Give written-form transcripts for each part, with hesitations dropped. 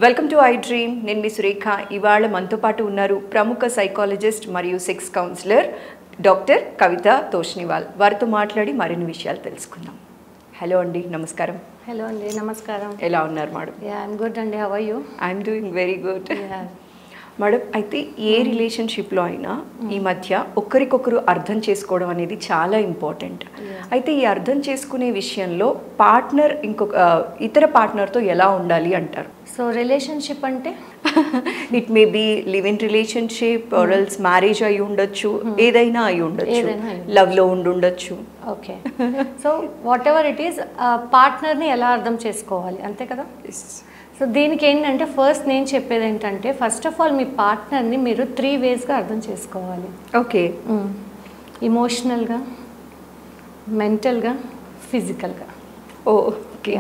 Welcome to I dream. నేను మీ సురేఖ. ఇవాళ మనతో పాటు ఉన్నారు ప్రముఖ సైకాలజిస్ట్ మరియు సెక్స్ కౌన్సిలర్ డాక్టర్ కవిత తోష్నివాల్. వారితో మాట్లాడి మరిన్ని విషయాలు తెలుసుకుందాం. హలో అండి, నమస్కారం. హలో అండి, నమస్కారం. ఎలా ఉన్నారు మేడం? ఐఎమ్ గుడ్ అండి. How are you? I'm doing very good madam. అయితే ఏ రిలేషన్షిప్లో అయినా ఈ మధ్య ఒకరికొకరు అర్థం చేసుకోవడం అనేది చాలా ఇంపార్టెంట్. అయితే ఈ అర్థం చేసుకునే విషయంలో పార్ట్నర్ ఇంకొక ఇతర పార్ట్నర్తో ఎలా ఉండాలి అంటారు? సో రిలేషన్షిప్ అంటే it may be live in relationship or else marriage అయి ఉండొచ్చు, ఏదైనా అయి ఉండొచ్చు, లవ్లో ఉండొచ్చు. Okay, so whatever it is, పార్ట్నర్ని ఎలా అర్థం చేసుకోవాలి, అంతే కదా? సో దీనికి ఏంటంటే ఫస్ట్ నేను చెప్పేది ఏంటంటే, ఫస్ట్ ఆఫ్ ఆల్ మీ పార్ట్నర్ని మీరు 3 వేస్గా అర్థం చేసుకోవాలి. ఓకే, ఇమోషనల్గా, మెంటల్గా, ఫిజికల్గా. ఓకే,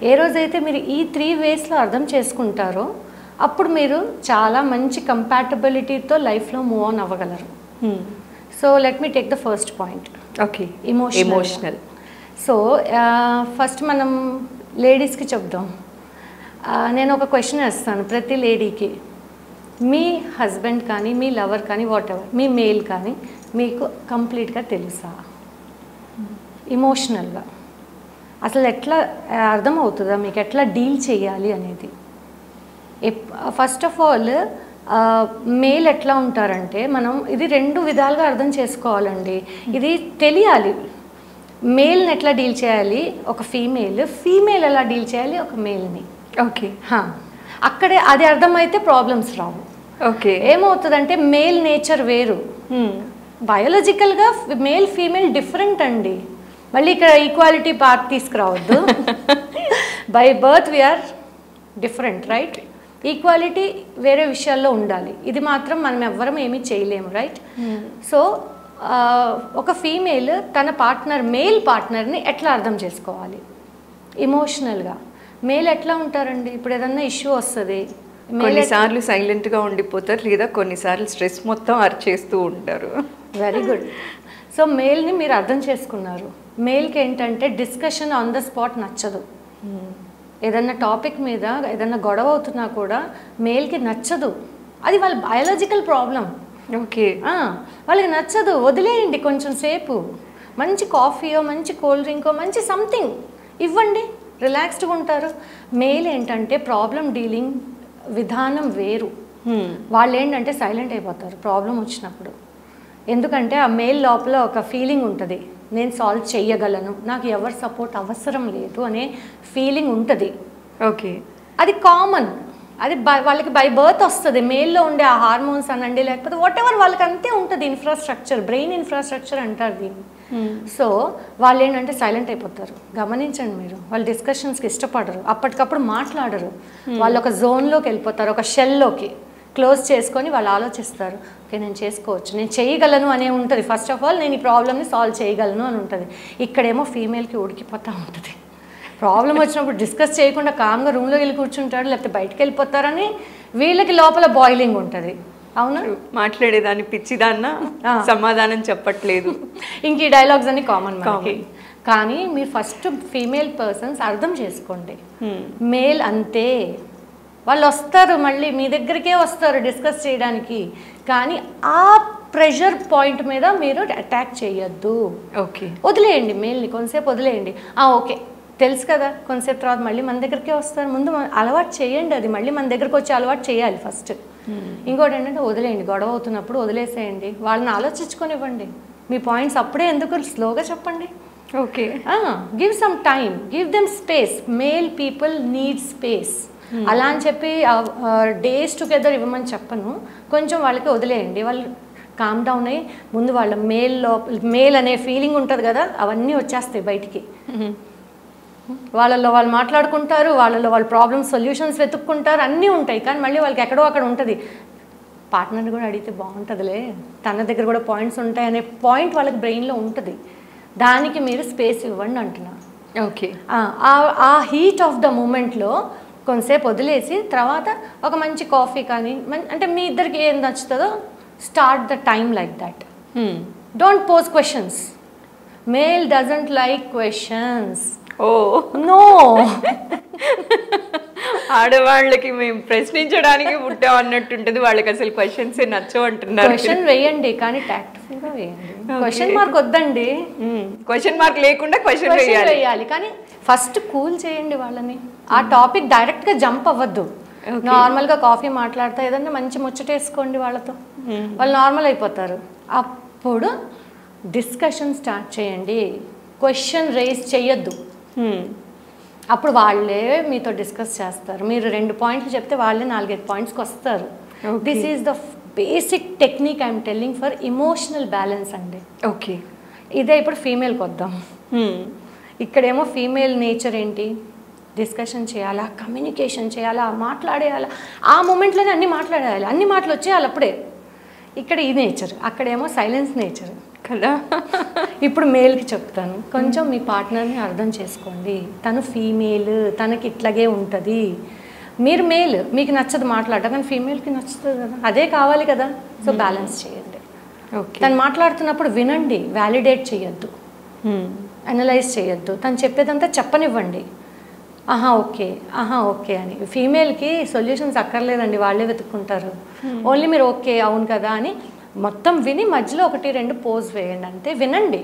ఏ రోజైతే మీరు ఈ 3 వేస్లో అర్థం చేసుకుంటారో అప్పుడు మీరు చాలా మంచి కంపాటబిలిటీతో లైఫ్లో మూవ్ ఆన్ అవ్వగలరు. So let me take the first point. Okay, emotional. So first మనం లేడీస్కి చెప్దాం. నేను ఒక క్వశ్చన్ వేస్తాను ప్రతి లేడీకి. మీ హస్బెండ్ కానీ, మీ లవర్ కానీ, వాట్ ఎవర్, మీ మేల్ కానీ మీకు కంప్లీట్గా తెలుసా? ఇమోషనల్గా అసలు ఎట్లా అర్థమవుతుందా మీకు, ఎట్లా డీల్ చేయాలి అనేది? ఫస్ట్ ఆఫ్ ఆల్ మేల్ ఎట్లా ఉంటారంటే, మనం ఇది 2 విధాలుగా అర్థం చేసుకోవాలండి. ఇది తెలియాలి. మేల్ని ఎట్లా డీల్ చేయాలి ఒక ఫీమేల్ ఎలా డీల్ చేయాలి ఒక మేల్ని. ఓకే, అక్కడే అది అర్థమైతే ప్రాబ్లమ్స్ రావు. ఓకే, ఏమవుతుందంటే మేల్ నేచర్ వేరు, బయాలజికల్గా మేల్ ఫీమేల్ డిఫరెంట్ అండి. మళ్ళీ ఇక్కడ ఈక్వాలిటీ పార్ట్ తీసుకురావద్దు. By birth we are different, right? Equality వేరే విషయాల్లో ఉండాలి. ఇది మాత్రం మనం ఎవ్వరం ఏమీ చేయలేము, రైట్? సో ఒక ఫీమేల్ తన మేల్ పార్ట్నర్ని ఎట్లా అర్థం చేసుకోవాలి? ఇమోషనల్గా. మేల్ ఎట్లా ఉంటారండి, ఇప్పుడు ఏదన్నా ఇష్యూ వస్తుంది, కొన్నిసార్లు సైలెంట్గా ఉండిపోతారు, లేదా కొన్నిసార్లు స్ట్రెస్ మొత్తం అరిచేస్తూ ఉంటారు. Very good. సో మేల్ని మీరు అర్థం చేసుకున్నారు. మేల్కి ఏంటంటే డిస్కషన్ ఆన్ ద స్పాట్ నచ్చదు. ఏదన్నా టాపిక్ మీద ఏదన్నా గొడవ అవుతున్నా కూడా మేల్కి నచ్చదు. అది వాళ్ళ బయాలజికల్ ప్రాబ్లం. ఓకే, వాళ్ళకి నచ్చదు, వదిలేయండి కొంచెం సేపు. మంచి కాఫీయో, మంచి కూల్ డ్రింకో, మంచి సంథింగ్ ఇవ్వండి, రిలాక్స్డ్గా ఉంటారు. మేల్ ఏంటంటే ప్రాబ్లం డీలింగ్ విధానం వేరు. వాళ్ళు ఏంటంటే సైలెంట్ అయిపోతారు ప్రాబ్లం వచ్చినప్పుడు. ఎందుకంటే ఆ మేల్ లోపల ఒక ఫీలింగ్ ఉంటుంది, నేను సాల్వ్ చేయగలను, నాకు ఎవరి సపోర్ట్ అవసరం లేదు అనే ఫీలింగ్ ఉంటుంది. ఓకే, అది కామన్, అది వాళ్ళకి బై బర్త్ వస్తుంది. మేల్లో ఉండే ఆ హార్మోన్స్ అనండి, లేకపోతే వాట్ ఎవర్ వాళ్ళకి అంతే ఉంటుంది. ఇన్ఫ్రాస్ట్రక్చర్, బ్రెయిన్ ఇన్ఫ్రాస్ట్రక్చర్ అంటారు దీన్ని. సో వాళ్ళు ఏంటంటే సైలెంట్ అయిపోతారు. గమనించండి మీరు, వాళ్ళు డిస్కషన్స్కి ఇష్టపడరు, అప్పటికప్పుడు మాట్లాడరు. వాళ్ళు ఒక జోన్లోకి వెళ్ళిపోతారు, ఒక షెల్లోకి క్లోజ్ చేసుకొని వాళ్ళు ఆలోచిస్తారు. ఓకే, నేను చేసుకోవచ్చు, నేను చేయగలను అనే ఉంటుంది. ఫస్ట్ ఆఫ్ ఆల్ నేను ఈ ప్రాబ్లమ్ని సాల్వ్ చేయగలను అని ఉంటుంది. ఇక్కడేమో ఫీమేల్కి ఉడికిపోతూ ఉంటుంది. ప్రాబ్లం వచ్చినప్పుడు డిస్కస్ చేయకుండా కామ్గా రూమ్లో వెళ్ళి కూర్చుంటాడు, లేకపోతే బయటకు వెళ్ళిపోతారని వీళ్ళకి లోపల బాయిలింగ్ ఉంటుంది. అవునా? మాట్లాడేదాన్ని పిచ్చిదాన్న, సమాధానం చెప్పట్లేదు. ఇంక ఈ డైలాగ్స్ అన్ని కామన్ మనకి. కానీ మీరు ఫస్ట్ ఫీమేల్ పర్సన్స్ అర్థం చేసుకోండి. మేల్ అంతే, వాళ్ళు వస్తారు, మళ్ళీ మీ దగ్గరికే వస్తారు డిస్కస్ చేయడానికి. కానీ ఆ ప్రెషర్ పాయింట్ మీద మీరు అటాక్ చేయొద్దు. ఓకే, వదిలేయండి మేల్ని, కొంతసేపు వదిలేయండి. ఓకే, తెలుసు కదా, కొంతసేపు తర్వాత మళ్ళీ మన దగ్గరికే వస్తారు. ముందు అలవాటు చేయండి, అది మళ్ళీ మన దగ్గరకు వచ్చి అలవాటు చేయాలి ఫస్ట్. ఇంకోటి ఏంటంటే వదిలేయండి, గొడవ అవుతున్నప్పుడు వదిలేసేయండి, వాళ్ళని ఆలోచించుకొని ఇవ్వండి. మీ పాయింట్స్ అప్పుడే ఎందుకు, స్లోగా చెప్పండి. Okay, give some time, give them space. Male people need space. అలా అని చెప్పి డేస్ టుగెదర్ ఇవ్వమని చెప్పను, కొంచెం వాళ్ళకి వదిలేయండి. వాళ్ళు కామ్ డౌన్ అయ్యి ముందు వాళ్ళ మేల్ అనే ఫీలింగ్ ఉంటుంది కదా, అవన్నీ వచ్చేస్తాయి బయటికి. వాళ్ళల్లో వాళ్ళు మాట్లాడుకుంటారు, వాళ్ళలో వాళ్ళ ప్రాబ్లమ్స్ సొల్యూషన్స్ వెతుక్కుంటారు, అన్నీ ఉంటాయి. కానీ మళ్ళీ వాళ్ళకి ఎక్కడో అక్కడ ఉంటుంది, పార్ట్నర్ని కూడా అడిగితే బాగుంటుందిలే, తన దగ్గర కూడా పాయింట్స్ ఉంటాయి అనే పాయింట్ వాళ్ళకి బ్రెయిన్లో ఉంటుంది. దానికి మీరు స్పేస్ ఇవ్వండి అంటున్నా. ఓకే, ఆ హీట్ ఆఫ్ ద మూమెంట్లో కొంతసేపు వదిలేసి తర్వాత ఒక మంచి కాఫీ కానీ, అంటే మీ ఇద్దరికి ఏం నచ్చుతుందో start the time like that. Don't pose questions. Male doesn't like questions. Oh. No. ఆడవాళ్ళకి మేము ప్రశ్నించడానికి పుట్టాం అన్నట్టు ఉంటుంది, వాళ్ళకి అసలు క్వశ్చన్స్ నచ్చవు అంటున్నారు. క్వశ్చన్ వేయండి కానీ టాక్ట్ఫుల్ గా వేయండి. క్వశ్చన్ మార్క్ వద్దండి, క్వశ్చన్ మార్క్ లేకుండా క్వశ్చన్ వేయాలి కానీ ఫస్ట్ కూల్ చేయండి వాళ్ళని. ఆ టాపిక్ డైరెక్ట్ గా జంప్ అవ్వద్దు. నార్మల్ గా కాఫీ మాట్లాడతా ఏదన్నా మంచి ముచ్చటేసుకోండి వాళ్ళతో, వాళ్ళు నార్మల్ అయిపోతారు. అప్పుడు డిస్కషన్ స్టార్ట్ చేయండి, క్వశ్చన్ రేస్ చేయొద్దు. అప్పుడు వాళ్ళే మీతో డిస్కస్ చేస్తారు. మీరు 2 పాయింట్లు చెప్తే వాళ్ళే 4-5 పాయింట్స్కి వస్తారు. This is the basic technique I'm telling for emotional balance అండి. ఓకే, ఇదే ఇప్పుడు ఫీమేల్కి వద్దాం. ఇక్కడేమో ఫీమేల్ నేచర్ ఏంటి, డిస్కషన్ చేయాలా, కమ్యూనికేషన్ చేయాలా, మాట్లాడేయాలా, ఆ మూమెంట్లోనే అన్ని మాట్లాడేయాలి, అన్ని మాటలు వచ్చేయాలి అప్పుడే. ఇక్కడ ఈ నేచర్, అక్కడేమో సైలెన్స్ నేచర్ కదా. ఇప్పుడు మేల్కి చెప్తాను, కొంచెం మీ పార్ట్నర్ని అర్థం చేసుకోండి. తను ఫీమేల్, తనకి ఇట్లాగే ఉంటుంది. మీరు మేల్, మీకు నచ్చదు మాట్లాడటం, కానీ ఫీమేల్కి నచ్చుతుంది కదా, అదే కావాలి కదా. సో బ్యాలెన్స్ చేయండి. తను మాట్లాడుతున్నప్పుడు వినండి, వ్యాలిడేట్ చేయొద్దు, అనలైజ్ చేయొద్దు. తను చెప్పేదంతా చెప్పనివ్వండి. ఆహా ఓకే అని. ఫీమేల్కి సొల్యూషన్స్ అక్కర్లేదండి, వాళ్ళే వెతుక్కుంటారు. ఓన్లీ మీరు ఓకే అవును కదా అని మొత్తం విని మధ్యలో 1-2 పోజ్ వేయండి, అంతే. వినండి,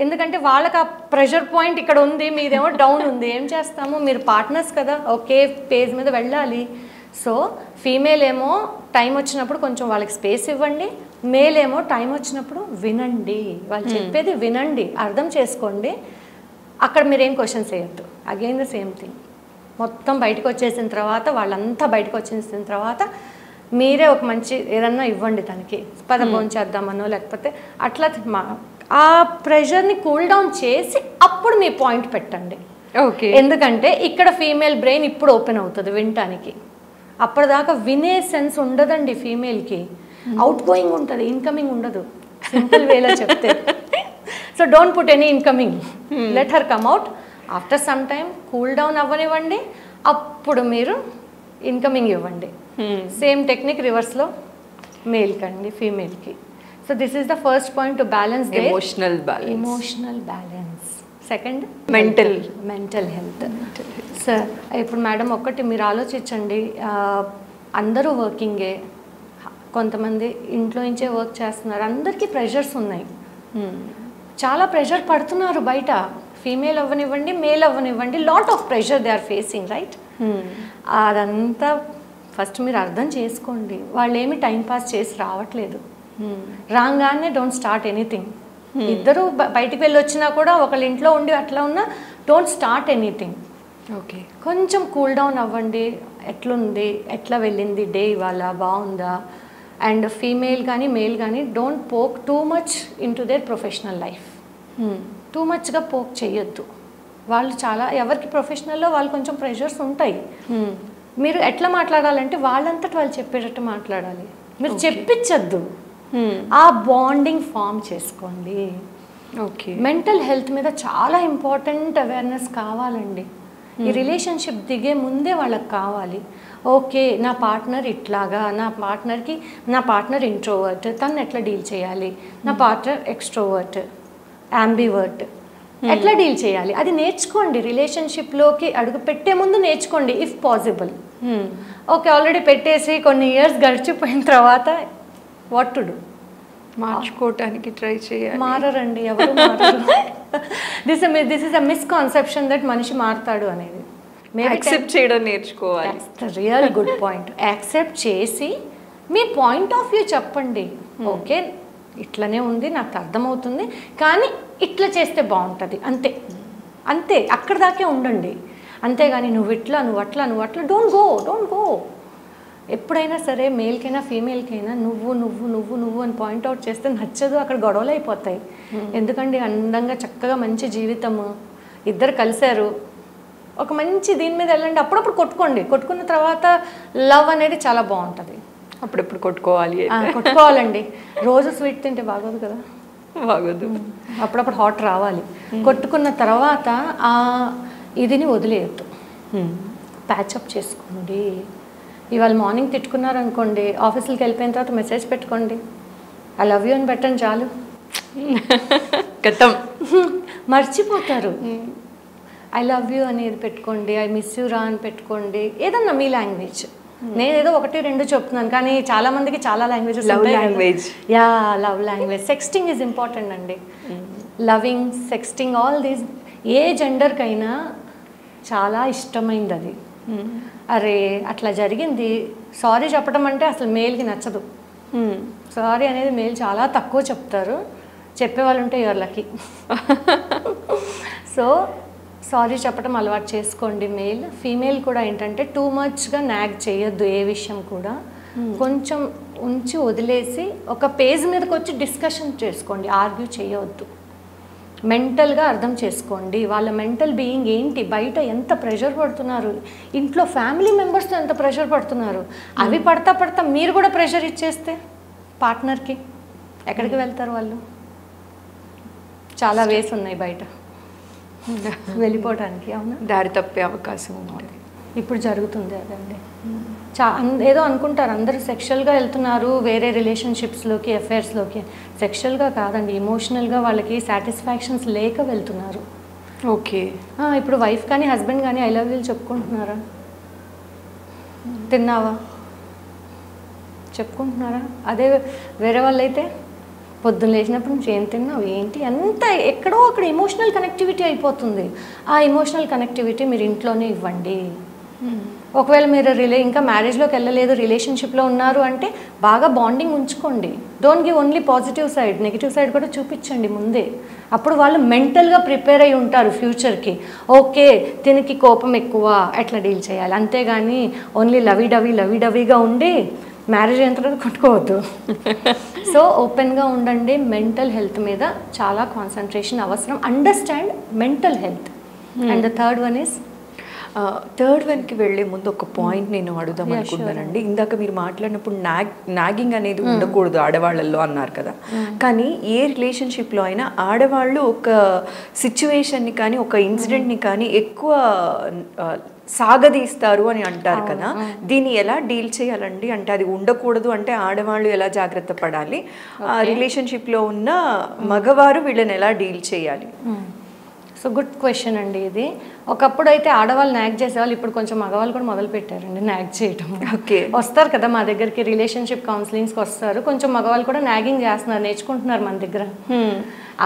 ఎందుకంటే వాళ్ళకి ఆ ప్రెషర్ పాయింట్ ఇక్కడ ఉంది, మీదేమో డౌన్ ఉంది. ఏం చేస్తాము, మీరు పార్ట్నర్స్ కదా, ఒకే పేజ్ మీద వెళ్ళాలి. సో ఫీమేల్ ఏమో టైం వచ్చినప్పుడు కొంచెం వాళ్ళకి స్పేస్ ఇవ్వండి, మేల్ ఏమో టైం వచ్చినప్పుడు వినండి, వాళ్ళు చెప్పేది వినండి, అర్థం చేసుకోండి. అక్కడ మీరేం క్వశ్చన్స్ వేయద్దు. Again the same thing. మొత్తం బయటకు వచ్చేసిన తర్వాత, వాళ్ళంతా బయటకు వచ్చేసిన తర్వాత మీరే ఒక మంచి ఏదన్నా ఇవ్వండి తనకి, భోజనం చేద్దామనో లేకపోతే అట్లా. ఆ ప్రెషర్ని కూల్ డౌన్ చేసి అప్పుడు మీ పాయింట్ పెట్టండి. ఓకే, ఎందుకంటే ఇక్కడ ఫీమేల్ బ్రెయిన్ ఇప్పుడు ఓపెన్ అవుతుంది వినటానికి. అప్పటిదాకా వినే సెన్స్ ఉండదండి ఫీమేల్కి. అవుట్ గోయింగ్ ఉంటుంది, ఇన్కమింగ్ ఉండదు, సింపుల్ వేలో చెప్తే. So don't put any incoming, let her come out. After some time cool down అవ్వనివ్వండి, అప్పుడు మీరు ఇన్కమింగ్ ఇవ్వండి. సేమ్ టెక్నిక్ రివర్స్లో మేల్కి అండి, ఫీమేల్కి. So this is the first point to balance emotional balance. Second mental health. Sir ఇప్పుడు madam ఒకటి మీరు ఆలోచించండి, అందరూ వర్కింగే, కొంతమంది ఇంట్లో నుంచే వర్క్ చేస్తున్నారు, అందరికీ ప్రెషర్స్ ఉన్నాయి, చాలా ప్రెషర్ పడుతున్నారు బయట. ఫీమేల్ అవ్వనివ్వండి, మేల్ అవ్వనివ్వండి, lot of pressure they are facing, right? అదంతా ఫస్ట్ మీరు అర్థం చేసుకోండి. వాళ్ళు ఏమి టైంపాస్ చేసి రావట్లేదు. రాగానే డోంట్ స్టార్ట్ ఎనీథింగ్. ఇద్దరు బయటికి వెళ్ళి వచ్చినా కూడా ఒకళ్ళ ఇంట్లో ఉండి అట్లా ఉన్నా డోంట్ స్టార్ట్ ఎనీథింగ్. ఓకే, కొంచెం కూల్ డౌన్ అవ్వండి. ఎట్లుంది, ఎట్లా వెళ్ళింది డే, ఇవాళ బాగుందా? అండ్ ఫీమేల్ కానీ మేల్ కానీ don't poke too much into their professional life. Too మచ్గా పోక్ చేయొద్దు. వాళ్ళు చాలా, ఎవరికి ప్రొఫెషనల్లో వాళ్ళు కొంచెం ప్రెషర్స్ ఉంటాయి. మీరు ఎట్లా మాట్లాడాలంటే వాళ్ళంతటి వాళ్ళు చెప్పేటట్టు మాట్లాడాలి, మీరు చెప్పించద్దు. ఆ బాండింగ్ ఫామ్ చేసుకోండి. ఓకే, మెంటల్ హెల్త్ మీద చాలా ఇంపార్టెంట్ అవేర్నెస్ కావాలండి. ఈ రిలేషన్షిప్ దిగే ముందే వాళ్ళకి కావాలి. ఓకే, నా పార్ట్నర్ ఇట్లాగా, నా పార్ట్నర్ ఇంట్రోవర్ట్, తను ఎట్లా డీల్ చేయాలి, నా పార్ట్నర్ ఎక్స్ట్రోవర్ట్, యాంబివర్ట్, ఎట్లా డీల్ చేయాలి, అది నేర్చుకోండి. రిలేషన్షిప్లోకి అడుగు పెట్టే ముందు నేర్చుకోండి ఇఫ్ పాసిబుల్. ఓకే, ఆల్రెడీ పెట్టేసి కొన్ని ఇయర్స్ గడిచిపోయిన తర్వాత వాట్ టు డూ, మార్చుకోవటానికి ట్రై చేయాలి. మారరండి, ఎవరు మారరు. This is a misconception that మనిషి మారుతాడు అనేది. యాక్సెప్ట్ చేయడం నేర్చుకోవాలి. Real good point. యాక్సెప్ట్ చేసి మీ పాయింట్ ఆఫ్ వ్యూ చెప్పండి. ఓకే, ఇట్లనే ఉంది, నాకు అర్థమవుతుంది, కానీ ఇట్లా చేస్తే బాగుంటుంది, అంతే. అక్కడ దాకే ఉండండి. అంతేగాని నువ్వు ఇట్లా, నువ్వు అట్లా డోంట్ గో. ఎప్పుడైనా సరే మేల్కైనా ఫీమేల్కైనా నువ్వు అని పాయింట్అవుట్ చేస్తే నచ్చదు, అక్కడ గొడవలు అయిపోతాయి. ఎందుకంటే అందంగా చక్కగా మంచి జీవితము, ఇద్దరు కలిశారు, ఒక మంచి దీని మీద వెళ్ళండి. అప్పుడప్పుడు కొట్టుకున్న తర్వాత లవ్ అనేది చాలా బాగుంటుంది. అప్పుడప్పుడు కొట్టుకోవాలండి. రోజు స్వీట్ తింటే బాగోదు కదా, బాగోదు. అప్పుడప్పుడు హాట్ రావాలి. కొట్టుకున్న తర్వాత ఆ ఇదిని వదిలేయద్దు, ప్యాచప్ చేసుకోండి. ఇవాళ మార్నింగ్ తిట్టుకున్నారనుకోండి, ఆఫీసులకి వెళ్ళిపోయిన తర్వాత మెసేజ్ పెట్టుకోండి, ఐ లవ్ యూ అని పెట్టండి చాలు, గతం మర్చిపోతారు. ఐ లవ్ యూ అనేది పెట్టుకోండి, ఐ మిస్ యూ రా అని పెట్టుకోండి, ఏదన్నా మీ లాంగ్వేజ్. నేను ఏదో 1-2 చెప్తున్నాను, కానీ చాలా మందికి చాలా languages language. Yeah, love language. Sexting is important అండి. లవింగ్, సెక్స్టింగ్, ఆల్ దీస్ ఏ జెండర్కైనా చాలా ఇష్టమైంది అది. అరే అట్లా జరిగింది, సారీ చెప్పడం అంటే అసలు మేల్కి నచ్చదు. సారీ అనేది మేల్ చాలా తక్కువ చెప్తారు, చెప్పేవాళ్ళు ఉంటే యువర్ లక్కీ. సో సారీ చెప్పడం అలవాటు చేసుకోండి మేల్. ఫీమేల్ కూడా ఏంటంటే టూ మచ్గా నాగ్ చేయొద్దు ఏ విషయం కూడా, కొంచెం ఉంచి వదిలేసి ఒక పేజ్ మీదకి వచ్చి డిస్కషన్ చేసుకోండి, ఆర్గ్యూ చేయవద్దు. మెంటల్గా అర్థం చేసుకోండి వాళ్ళ మెంటల్ బీయింగ్ ఏంటి, బయట ఎంత ప్రెషర్ పడుతున్నారు, ఇంట్లో ఫ్యామిలీ మెంబర్స్తో ఎంత ప్రెషర్ పడుతున్నారు. అవి పడతా మీరు కూడా ప్రెషర్ ఇచ్చేస్తే పార్ట్నర్కి ఎక్కడికి వెళ్తారు వాళ్ళు? చాలా వేస్ ఉన్నాయి బయట వెళ్ళిపోవడానికి. అవునా, దారి తప్పే అవకాశం ఉంది. ఇప్పుడు జరుగుతుంది అదండి. ఏదో అనుకుంటారు అందరూ సెక్షువల్గా వెళ్తున్నారు వేరే రిలేషన్షిప్స్లోకి, అఫైర్స్లోకి. సెక్షువల్గా కాదండి, ఎమోషనల్గా వాళ్ళకి సాటిస్ఫాక్షన్స్ లేక వెళ్తున్నారు. ఓకే. ఇప్పుడు వైఫ్ కానీ హస్బెండ్ కానీ ఐ లవ్ యూ చెప్పుకుంటున్నారా? తిన్నావా చెప్పుకుంటున్నారా? అదే వేరే వాళ్ళైతే పొద్దున్న లేచినప్పుడు నుంచి ఏం తిన్నావు ఏంటి అంత ఎక్కడో అక్కడ ఎమోషనల్ కనెక్టివిటీ అయిపోతుంది. ఆ ఎమోషనల్ కనెక్టివిటీ మీరు ఇంట్లోనే ఇవ్వండి. ఒకవేళ మీరు ఇంకా మ్యారేజ్లోకి వెళ్ళలేదు, రిలేషన్షిప్లో ఉన్నారు అంటే బాగా బాండింగ్ ఉంచుకోండి. Don't give only positive side, negative side కూడా చూపించండి ముందే. అప్పుడు వాళ్ళు మెంటల్గా ప్రిపేర్ అయి ఉంటారు ఫ్యూచర్కి. ఓకే దీనికి కోపం ఎక్కువ, ఎట్లా డీల్ చేయాలి. అంతేగాని ఓన్లీ లవీడవీగా ఉండి మ్యారేజ్ అయిన తర్వాత కొట్టుకోవద్దు. సో ఓపెన్గా ఉండండి. మెంటల్ హెల్త్ మీద చాలా కాన్సన్ట్రేషన్ అవసరం. Understand mental health. And the third వన్కి వెళ్ళే ముందు ఒక పాయింట్ నేను అడుగుదాం అనుకుంటానండి. ఇందాక మీరు మాట్లాడినప్పుడు నాగింగ్ అనేది ఉండకూడదు ఆడవాళ్ళల్లో అన్నారు కదా. కానీ ఏ రిలేషన్షిప్లో అయినా ఆడవాళ్ళు ఒక సిచ్యువేషన్ని కానీ ఒక ఇన్సిడెంట్ని కానీ ఎక్కువ సాగదీస్తారు అని అంటారు కదా. దీన్ని ఎలా డీల్ చేయాలండి? అంటే అది ఉండకూడదు అంటే ఆడవాళ్ళు ఎలా జాగ్రత్త పడాలి, రిలేషన్షిప్లో ఉన్న మగవారు వీళ్ళని ఎలా డీల్ చేయాలి? సో గుడ్ క్వశ్చన్ అండి ఇది. ఒకప్పుడు అయితే ఆడవాళ్ళు నాగ్ చేసేవాళ్ళు, ఇప్పుడు కొంచెం మగవాళ్ళు కూడా మొదలు పెట్టారండి నాగ్ చేయటం. ఓకే, వస్తారు కదా మా దగ్గరికి రిలేషన్షిప్ కౌన్సిలింగ్స్కి వస్తారు, కొంచెం మగవాళ్ళు కూడా నాగింగ్ చేస్తున్నారు, నేర్చుకుంటున్నారు మన దగ్గర.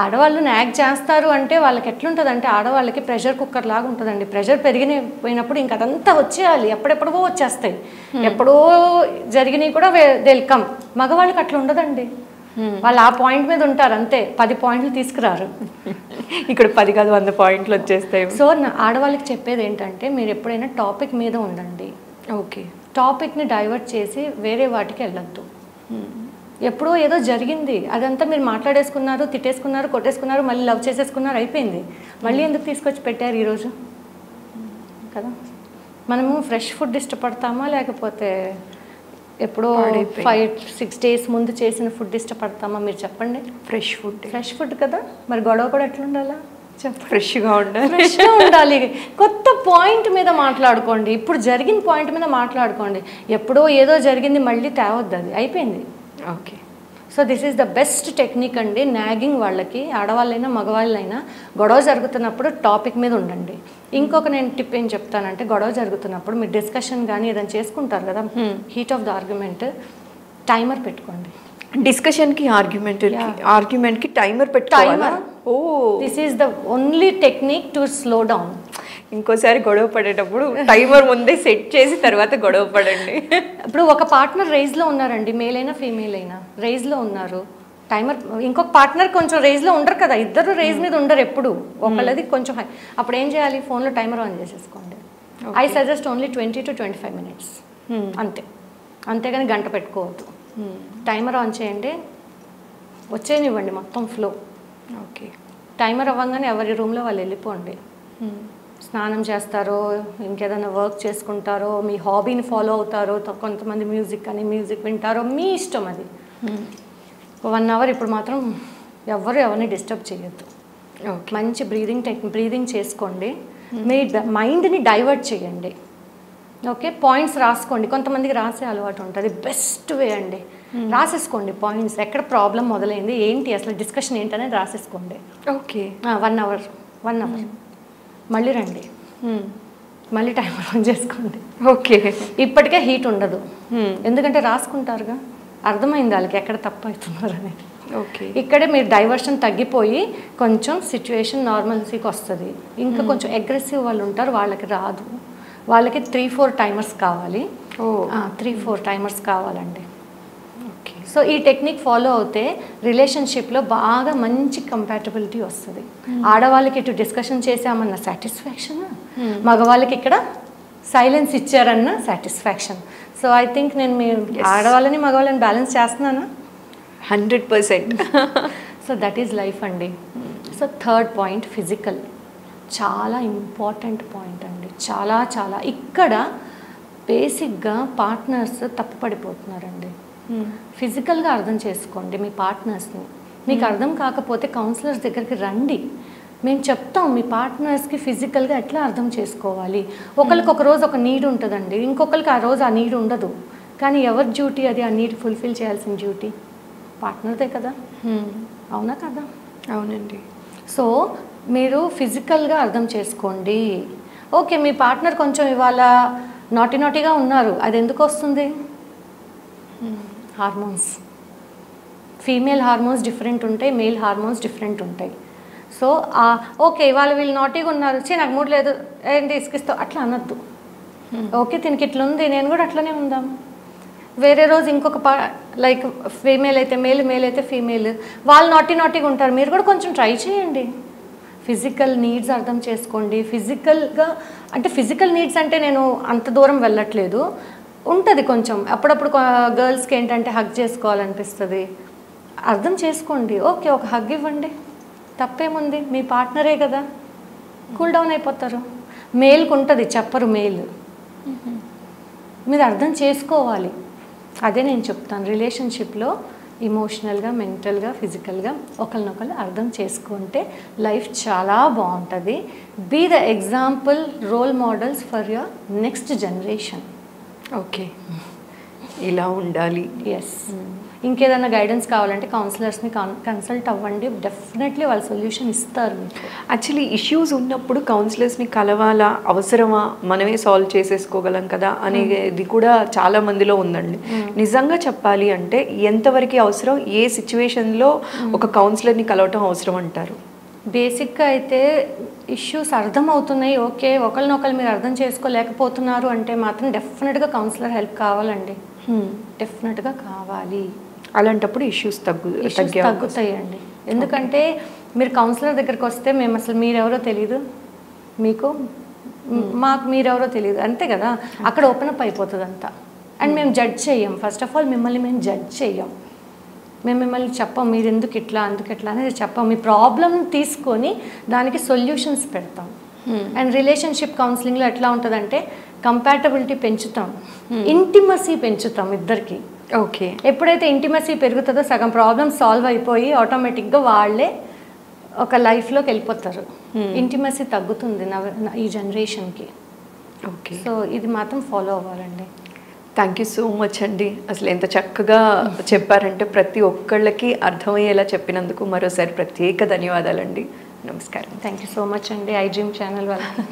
ఆడవాళ్ళు నాగ్ చేస్తారు అంటే వాళ్ళకి ఎట్లుంటుంది అంటే ఆడవాళ్ళకి ప్రెషర్ కుక్కర్ లాగా ఉంటుందండి. ప్రెషర్ పెరిగిపోయినప్పుడు ఇంక అదంతా వచ్చేయాలి, ఎప్పుడెప్పుడో వచ్చేస్తాయి. ఎప్పుడో జరిగినవి కూడా వెల్కమ్. మగవాళ్ళకి అట్లా ఉండదండి, వాళ్ళు ఆ పాయింట్ మీద ఉంటారు అంతే, 10 పాయింట్లు తీసుకురారు. ఇక్కడ 10 కాదు 100 పాయింట్లు వచ్చేస్తాయి. సో ఆడవాళ్ళకి చెప్పేది ఏంటంటే మీరు ఎప్పుడైనా టాపిక్ మీద ఉండండి. ఓకే, టాపిక్ని డైవర్ట్ చేసి వేరే వాటికి వెళ్ళొద్దు. ఎప్పుడో ఏదో జరిగింది అదంతా మీరు మాట్లాడేసుకున్నారు, తిట్టేసుకున్నారు, కొట్టేసుకున్నారు, మళ్ళీ లవ్ చేసేసుకున్నారు, అయిపోయింది. మళ్ళీ ఎందుకు తీసుకొచ్చి పెట్టారు ఈరోజు కదా? మనము ఫ్రెష్ ఫుడ్ ఇష్టపడతామా లేకపోతే ఎప్పుడో 5-6 డేస్ ముందు చేసిన ఫుడ్ ఇష్టపడతామా? మీరు చెప్పండి. ఫ్రెష్ ఫుడ్ కదా, మరి గొడవ కూడా ఎట్లా ఉండాలా? ఫ్రెష్గా ఉండాలి. కొత్త పాయింట్ మీద మాట్లాడుకోండి, ఇప్పుడు జరిగిన పాయింట్ మీద మాట్లాడుకోండి. ఎప్పుడో ఏదో జరిగింది మళ్ళీ తేవద్దు, అది అయిపోయింది. Okay, so this is the best technique అండి నాగింగ్ వాళ్ళకి. ఆడవాళ్ళైనా మగవాళ్ళైనా గొడవ జరుగుతున్నప్పుడు టాపిక్ మీద ఉండండి. ఇంకొక నేను టిప్ ఏం చెప్తానంటే, గొడవ జరుగుతున్నప్పుడు మీరు డిస్కషన్ కానీ ఏదైనా చేసుకుంటారు కదా, heat of the argument, timer పెట్టుకోండి. డిస్కషన్కి ఆర్గ్యుమెంట్కి టైమర్ పెట్టుకోవాలా? Oh, this is the only technique to slow down. ఇంకోసారి గొడవ పడేటప్పుడు టైమర్ ముందే సెట్ చేసి తర్వాత గొడవ పడండి. ఇప్పుడు ఒక పార్ట్నర్ రేజ్లో ఉన్నారండి, మేల్ అయినా ఫీమేల్ అయినా రేజ్లో ఉన్నారు, టైమర్. ఇంకొక పార్ట్నర్ కొంచెం రేజ్లో ఉండరు కదా, ఇద్దరు రేజ్ మీద ఉండరు ఎప్పుడు, ఒకళ్ళది కొంచెం హై. అప్పుడు ఏం చేయాలి? ఫోన్లో టైమర్ ఆన్ చేసేసుకోండి. I suggest only 20 to 25 minutes అంతే, అంతేగాని గంట పెట్టుకోవద్దు. టైమర్ ఆన్ చేయండి, వచ్చేనివ్వండి మొత్తం ఫ్లో. ఓకే, టైమర్ అవ్వగానే ఎవరి రూమ్లో వాళ్ళు వెళ్ళిపోండి. స్నానం చేస్తారో, ఇంకేదైనా వర్క్ చేసుకుంటారో, మీ హాబీని ఫాలో అవుతారో, కొంతమంది మ్యూజిక్ వింటారో, మీ ఇష్టం అది. 1 hour ఇప్పుడు మాత్రం ఎవరిని డిస్టర్బ్ చేయొద్దు. మంచి బ్రీదింగ్ చేసుకోండి, మీ మైండ్ని డైవర్ట్ చేయండి. ఓకే, పాయింట్స్ రాసుకోండి. కొంతమందికి రాసే అలవాటు ఉంటుంది, బెస్ట్ వే అండి. రాసేసుకోండి పాయింట్స్, ఎక్కడ ప్రాబ్లం మొదలైంది, ఏంటి అసలు డిస్కషన్ ఏంటనేది రాసేసుకోండి. ఓకే, 1 hour మళ్ళీ రండి, మళ్ళీ టైమర్ ఆన్ చేసుకోండి. ఓకే. ఇప్పటికే హీట్ ఉండదు, ఎందుకంటే రాసుకుంటారుగా, అర్థమైంది వాళ్ళకి ఎక్కడ తప్పు అవుతున్నారు అనేది. ఓకే. ఇక్కడే మీరు డైవర్షన్ తగ్గిపోయి కొంచెం సిచ్యువేషన్ నార్మల్సీకి వస్తుంది. ఇంకా కొంచెం అగ్రెసివ్ వాళ్ళు ఉంటారు, వాళ్ళకి రాదు, వాళ్ళకి 3-4 టైమర్స్ కావాలి. 3-4 టైమర్స్ కావాలండి. ఓకే. సో ఈ టెక్నిక్ ఫాలో అవుతే రిలేషన్షిప్లో బాగా మంచి కంపాటబిలిటీ వస్తుంది. ఆడవాళ్ళకి ఇటు డిస్కషన్ చేసామన్న సాటిస్ఫాక్షన్, మగవాళ్ళకి ఇక్కడ సైలెన్స్ ఇచ్చారన్న సాటిస్ఫాక్షన్. సో ఐ థింక్ నేను మీ ఆడవాళ్ళని మగవాళ్ళని బ్యాలెన్స్ చేస్తున్నానా? 100%. సో దట్ ఈజ్ లైఫ్ అండి. సో థర్డ్ పాయింట్ ఫిజికల్, చాలా ఇంపార్టెంట్ పాయింట్ అండి. చాలా చాలా ఇక్కడ బేసిక్గా పార్ట్నర్స్ తప్పు పడిపోతున్నారండి. ఫిజికల్గా అర్థం చేసుకోండి మీ పార్ట్నర్స్ని. మీకు అర్థం కాకపోతే కౌన్సిలర్స్ దగ్గరికి రండి, మేము చెప్తాం మీ పార్ట్నర్స్కి ఫిజికల్గా ఎట్లా అర్థం చేసుకోవాలి. ఒకరికి ఒక రోజు ఒక నీడ్ ఉంటుందండి, ఇంకొకరికి ఆ రోజు ఆ నీడ్ ఉండదు. కానీ ఎవరి డ్యూటీ అది? ఆ నీడ్ ఫుల్ఫిల్ చేయాల్సిన డ్యూటీ పార్ట్నర్దే కదా, అవునా కదా? అవునండి. సో మీరు ఫిజికల్గా అర్థం చేసుకోండి. ఓకే, మీ పార్ట్నర్ కొంచెం ఇవాళ నాటీగా ఉన్నారు, అది ఎందుకు వస్తుంది? హార్మోన్స్, ఫీమేల్ హార్మోన్స్ డిఫరెంట్ ఉంటాయి, మేల్ హార్మోన్స్ డిఫరెంట్ ఉంటాయి. సో ఓకే ఇవాళ వీళ్ళు నాటీగా ఉన్నారు, నాకు మూడు లేదు ఏంటి ఇసుకిస్తావు అట్లా అనొద్దు. ఓకే దీనికి ఇట్లా ఉంది, నేను కూడా అట్లనే ఉందాం. వేరే రోజు ఇంకొక లైక్ ఫీమేల్ అయితే మేల్, మేల్ అయితే ఫీమేల్, వాళ్ళు నాటీగా ఉంటారు, మీరు కూడా కొంచెం ట్రై చేయండి. ఫిజికల్ నీడ్స్ అర్థం చేసుకోండి. ఫిజికల్గా అంటే ఫిజికల్ నీడ్స్ అంటే నేను అంత దూరం వెళ్ళట్లేదు, ఉంటుంది కొంచెం అప్పుడప్పుడు గర్ల్స్కి ఏంటంటే హగ్ చేసుకోవాలనిపిస్తుంది, అర్థం చేసుకోండి. ఓకే ఒక హగ్ ఇవ్వండి, తప్పేముంది, మీ పార్ట్నరే కదా, కూల్ డౌన్ అయిపోతారు. మేల్కి ఉంటుంది, చెప్పరు మేల్, మీరు అర్థం చేసుకోవాలి. అదే నేను చెప్తాను, రిలేషన్షిప్లో ఇమోషనల్గా, మెంటల్గా, ఫిజికల్గా ఒకరినొకరు అర్థం చేసుకుంటే లైఫ్ చాలా బాగుంటుంది. Be the example, role models for your next generation. Okay, ఇలా ఉండాలి. ఎస్. ఇంకేదైనా గైడెన్స్ కావాలంటే కౌన్సిలర్స్ని కన్సల్ట్ అవ్వండి, డెఫినెట్లీ వాళ్ళు సొల్యూషన్ ఇస్తారు మీకు. యాక్చువల్లీ ఇష్యూస్ ఉన్నప్పుడు కౌన్సిలర్స్ని కలవాలా, అవసరమా, మనమే సాల్వ్ చేసేసుకోగలం కదా అనేది కూడా చాలా మందిలో ఉందండి. నిజంగా చెప్పాలి అంటే ఎంతవరకు అవసరం, ఏ సిచ్యువేషన్లో ఒక కౌన్సిలర్ని కలవటం అవసరం అంటారు? బేసిక్గా అయితే ఇష్యూస్ అర్థమవుతున్నాయి, ఓకే ఒకరినొకరు మీరు అర్థం చేసుకోలేకపోతున్నారు అంటే మాత్రం డెఫినెట్గా కౌన్సిలర్ హెల్ప్ కావాలండి, డెఫినెట్గా కావాలి. అలాంటప్పుడు ఇష్యూస్ తగ్గుతాయండి. ఎందుకంటే మీరు కౌన్సిలర్ దగ్గరికి వస్తే మేము అసలు మీరెవరో తెలియదు, మీకు మాకు మీరెవరో తెలియదు, అంతే కదా, అక్కడ ఓపెన్ అప్ అయిపోతుంది అంతా. అండ్ మేము జడ్జ్ చెయ్యం, ఫస్ట్ ఆఫ్ ఆల్ మిమ్మల్ని మేము జడ్జ్ చెయ్యం, మేము మిమ్మల్ని చెప్పాం మీరు ఎందుకు ఇట్లా అందుకు ఇట్లా అనేది చెప్పాం, మీ ప్రాబ్లమ్ తీసుకొని దానికి సొల్యూషన్స్ పెడతాం. అండ్ రిలేషన్షిప్ కౌన్సిలింగ్లో ఎట్లా ఉంటుందంటే కంపాటబిలిటీ పెంచుతాం, ఇంటిమసీ పెంచుతాం ఇద్దరికి. ఓకే, ఎప్పుడైతే ఇంటిమసీ పెరుగుతుందో సగం ప్రాబ్లమ్ సాల్వ్ అయిపోయి ఆటోమేటిక్గా వాళ్ళే ఒక లైఫ్లోకి వెళ్ళిపోతారు. ఇంటిమసీ తగ్గుతుంది ఈ జనరేషన్కి. ఓకే, సో ఇది మాత్రం ఫాలో అవ్వాలండి. థ్యాంక్ యూ సో మచ్ అండి. అసలు ఎంత చక్కగా చెప్పారంటే ప్రతి ఒక్కళ్ళకి అర్థమయ్యేలా చెప్పినందుకు మరోసారి ప్రత్యేక ధన్యవాదాలండి. నమస్కారం. థ్యాంక్ యూ సో మచ్ అండి ఐ డ్రీమ్ ఛానల్ వాళ్ళకి.